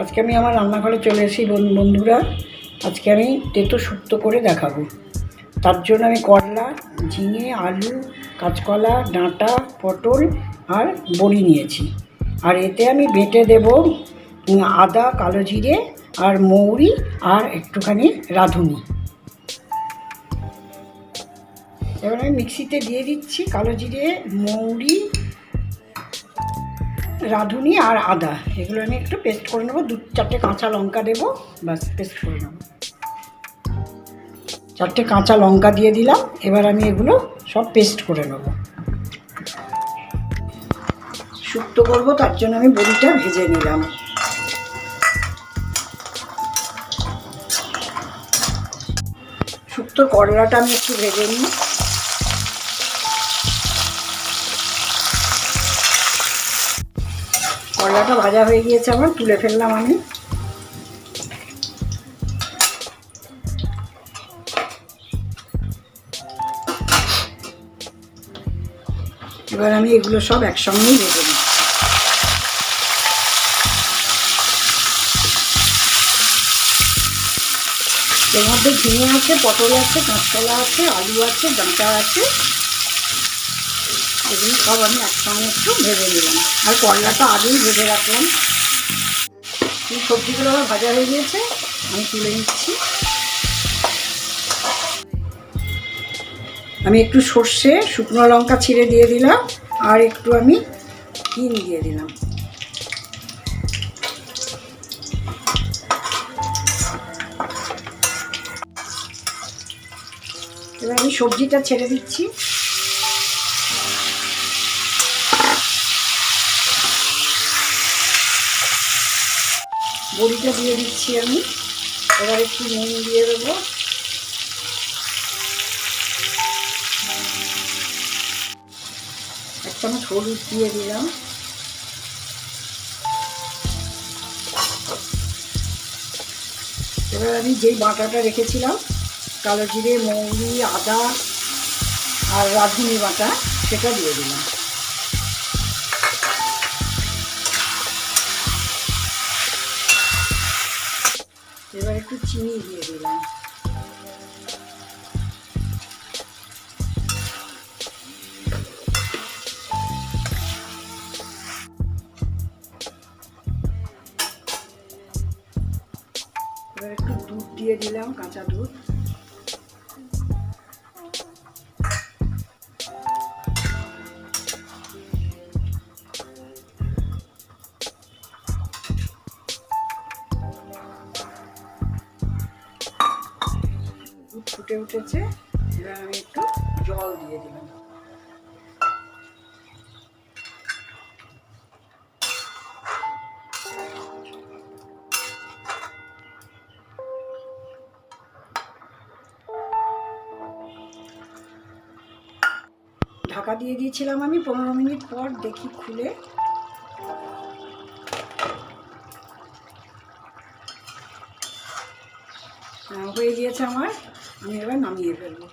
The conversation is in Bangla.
আজকে আমি আমার রান্নাঘরে চলে এসেছি বন্ধুরা। আজকে আমি তেঁতো শুক্তো করে দেখাবো। তার জন্য আমি করলা, ঝিঙে, আলু, কাঁচকলা, ডাঁটা, পটল আর বড়ি নিয়েছি। আর এতে আমি বেটে দেব আদা, কালো জিরে আর মৌরি আর একটুখানি রাঁধুনি। এবার আমি মিক্সিতে দিয়ে দিচ্ছি কালো জিরে, মৌরি, রাঁধুনি আর আদা। এগুলো আমি একটু পেস্ট করে নেবো। 4টে কাঁচা লঙ্কা দেবো, বাস পেস্ট করে নেবো। 4টে কাঁচা লঙ্কা দিয়ে দিলাম। এবার আমি এগুলো সব পেস্ট করে নেবো। শুক্তো করবো, তার জন্য আমি বড়িটা ভেজে নিলাম। শুক্তোর করলাটা আমি একটু ভেজে নিই। করলাটা ভাজা হয়ে গিয়েছে আমার, তুলে ফেললাম আমি। এবার আমি এগুলো সব একসঙ্গেই ভেজে নিই। এর মধ্যে ঝিঙে আছে, পটল আছে, কাঁচকলা আছে, আলু আছে, ডাঁটা আছে। এগুলো সব আমি একসঙ্গে একটু ভেজে নিলাম। আর করলাটা আগেই ভেজে রাখলাম। এই সবজিগুলো আমার ভাজা হয়ে গিয়েছে, আমি তুলে নিচ্ছি। আমি একটু সর্ষে, শুকনো লঙ্কা ছিঁড়ে দিয়ে দিলাম আর একটু আমি হিং দিয়ে দিলাম। এবার আমি সবজিটা ছেড়ে দিচ্ছি। বড়িটা দিয়ে দিচ্ছি আমি। এবার একটু নুন দিয়ে দেবো। এক চামচ হলুদ দিয়ে দিলাম। এবার আমি যেই বাটাটা রেখেছিলাম, কালো জিরে, মৌরি, আদা আর রাঁধুনি বাটা, সেটা দিয়ে দিলাম। এবার একটু চিনি দিয়ে দিলাম। এবার একটু দুধ দিয়ে দিলাম, কাঁচা দুধ। দুধ ফুটে উঠেছে, এবার আমি একটু জল দিয়ে দিলাম। ঢাকা দিয়ে দিয়েছিলাম আমি। 15 মিনিট পর দেখি খুলে, হয়ে গিয়েছে আমার। আমি এবার নামিয়ে ফেলবো।